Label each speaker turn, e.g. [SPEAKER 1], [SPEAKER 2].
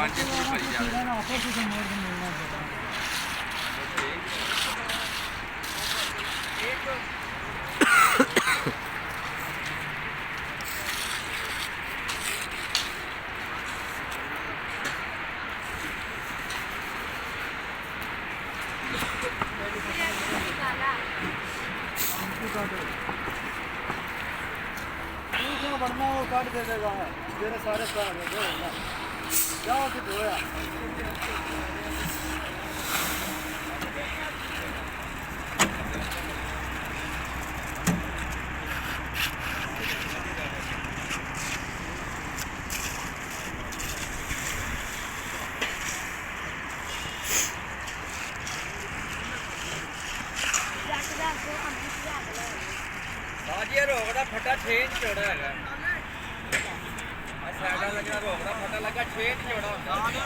[SPEAKER 1] ਸਾਂਝੇ ਪੂਰੀ ਭਰੀ ਜਾਵੇ।
[SPEAKER 2] बनना वो काट दे देगा तेरे सारे काम जाओ तो धोया
[SPEAKER 1] ਬਾਜੀ ਰੋਗ ਦਾ ਫੱਟਾ 6 ਇੰਚ ਚੌੜਾ ਹੈਗਾ। ਆ ਸਾਈਡਾਂ ਲੱਗਿਆ ਰੋਗ ਦਾ ਫੱਟਾ ਲੱਗਾ 6 ਇੰਚ ਚੌੜਾ ਹੁੰਦਾ।